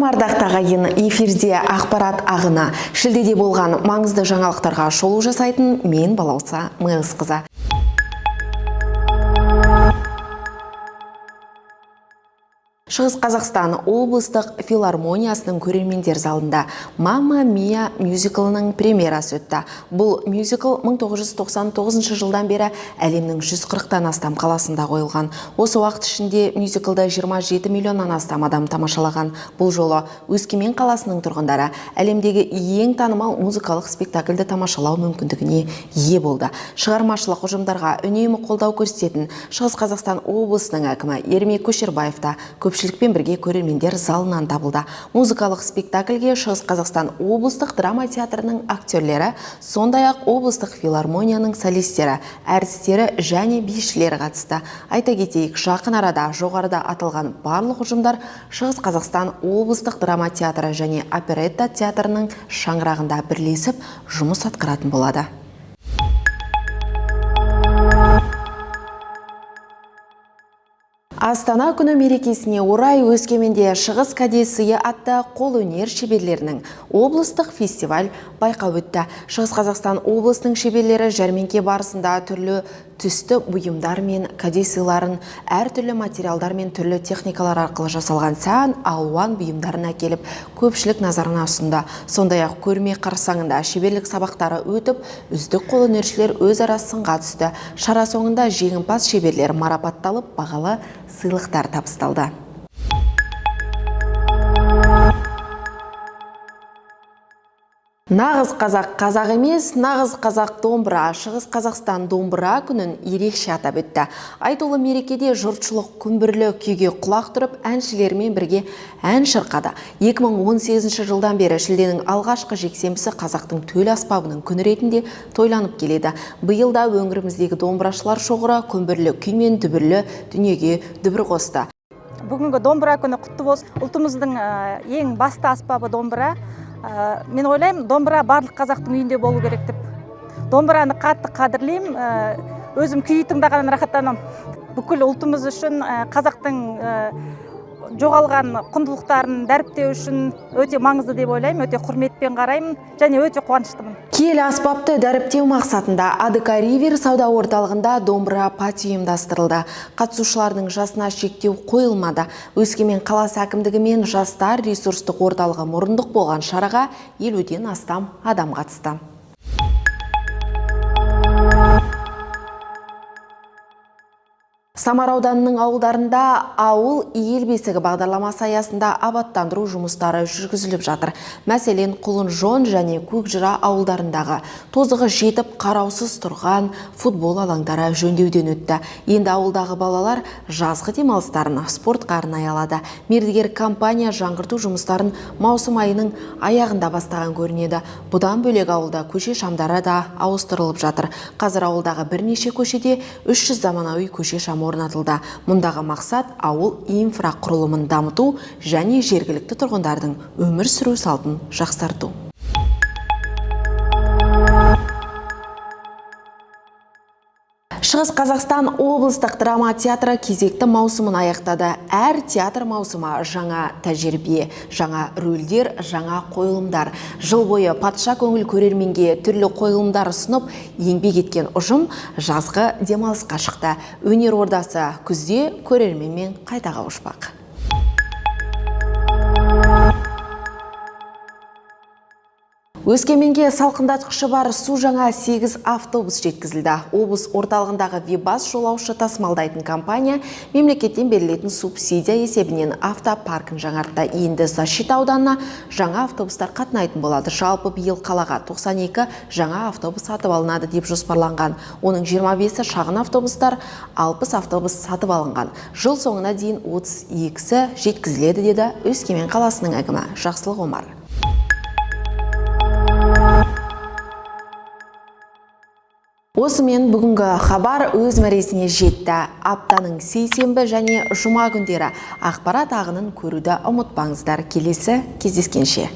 Салам ардақтағы ағайын, эфирде ақпарат ағына. Шілдеде болған маңызды жаңалықтарға шолу жасайтын мен Балауса Мыңғызқызы. Шығыс Қазақстан облыстық филармониясының көрермендер залында «Мамма Мия» мюзиклінің премьерасы өтті. Бұл мюзикл 1999 жылдан бері әлемнің 140-тан астам қаласында қойылған. Осы уақыт ішінде мюзиклді 27 миллионнан астам адам тамашалаған. Бұл жолы Өскемен қаласының тұрғындары әлемдегі ең танымал музыкалық спектакльді тамашалау мүмкіндігіне ие болды. Шығармашылық ұжымдарға үнемі қолдау көрсететін Шығыс Қазақстан облысының әкімі Ермек Көшербаевта көпшілікпен бірге көрермендер залынан табылды. Музыкалық спектакльге Шығыс Қазақстан облыстық драма театрының актерлері, сондай-ақ облыстық филармонияның солистері, әртістері және бишілері қатысты. Айта кетейік, жақын арада жоғарыда аталған барлық ұжымдар Шығыс Қазақстан облыстық драма театры және оперетта театрының шаңырағында бірлесіп жұмыс атқаратын болады. Астана күні мерекесіне орай Өскеменде Шығыс кәдесыйы атты қолөнер шеберлерінің облыстық фестиваль байқау өтті. Шығыс Қазақстан облысының шеберлері жәрмеңке барысында түрлі түсті бұйымдар мен кәдесыйларын әртүрлі материалдар мен түрлі техникалар арқылы жасалған сан алуан бұйымдарын әкеліп көпшілік назарына ұсынды. Сондай-ақ көрме қарсаңында шеберлік сабақтары өтіп, үздік қолөнершілер өзара сынға түсті. Шара соңында жеңімпаз шеберлер марапатталып, бағалы сыйлықтар табысталды. Нағыз қазақ қазақ емес, нағыз қазақ домбыра Шығыс Қазақстан домбыра күнін ерекше атап өтті. Айтулы мерекеде жұртшылық күмбірлі күйге құлақ тұрып, әншілермен бірге ән шырқады. 2018 жылдан бері шілденің алғашқы жексенбісі қазақтың төл аспабының күні ретінде тойланып келеді. Биылда өңіріміздегі домбырашылар шоғыры күмбірлі күй мен дүбірлі дүниеге дүбір қосты. Бүгінгі домбыра күні құтты болсын. Ұлтымыздың ең басты аспабы домбыра. Мен ойлаймын, домбыра барлық қазақтың үйінде болу керек деп. Домбыраны қатты қадірлеймін, өзім күй тыңдағаннан рахаттанамын. Бүкіл ұлтымыз үшін, қазақтың жоғалған құндылықтарын дәріптеу үшін өте маңызды деп ойлаймын, өте құрметпен қараймын және өте қуаныштымын. Киелі аспапты дәріптеу мақсатында АДК Ривер сауда орталығында домбыра пати ұйымдастырылды. Қатысушылардың жасына шектеу қойылмады. Өскемен қаласы әкімдігі мен жастар ресурстық орталығы мұрындық болған шараға 50-ден астам адам қатысты. Самар ауданының ауылдарында ауыл ел бесігі бағдарламасы аясында абаттандыру жұмыстары жүргізіліп жатыр. Мәселен, Құлын-Жон және Көкжыра ауылдарындағы тозығы жетіп қараусыз тұрған футбол алаңдары жөндеуден өтті. Енді ауылдағы балалар жазғы демалыстарын спортқа арнай алады. Мердігер компания жаңғырту жұмыстарын маусым айының аяғында бастаған көрінеді. Бұдан бөлек ауылда көше шамдары да ауыстырылып жатыр. Қазір ауылдағы бірнеше көшеде 300 заманауи көше шамы орнатылды. Мұндағы мақсат ауыл инфрақұрылымын дамыту және жергілікті тұрғындардың өмір сүру салтын жақсарту. Шығыс Қазақстан облыстық драма театры кезекті маусымын аяқтады. Әр театр маусымы жаңа тәжірибе, жаңа рөлдер, жаңа қойылымдар. Жыл бойы патша көңіл көрерменге түрлі қойылымдар ұсынып, еңбек еткен ұжым жазғы демалысқа шықты. Өнер ордасы күзде көрерменмен қайта қауышпақ. Өскеменге салқындатқышы бар су жаңа 8 автобус жеткізілді. Облыс орталығындағы Вибас жолаушы тасымалдайтын компания мемлекеттен берілетін субсидия есебінен автопаркін жаңартты. Енді Защита ауданына жаңа автобустар қатынайтын болады. Жалпы биыл қалаға 92 жаңа автобус сатып алынады деп жоспарланған. Оның 25-і шағын автобустар, 60 автобус сатып алынған. Жыл соңына дейін 32-сі жеткізіледі деді Өскемен қаласының әкімі Жақсылық Омар. Осымен бүгінгі хабар өз мәресіне жетті. Аптаның сейсенбі және жұма күндері ақпарат ағынын көруді ұмытпаңыздар. Келесі кездескенше.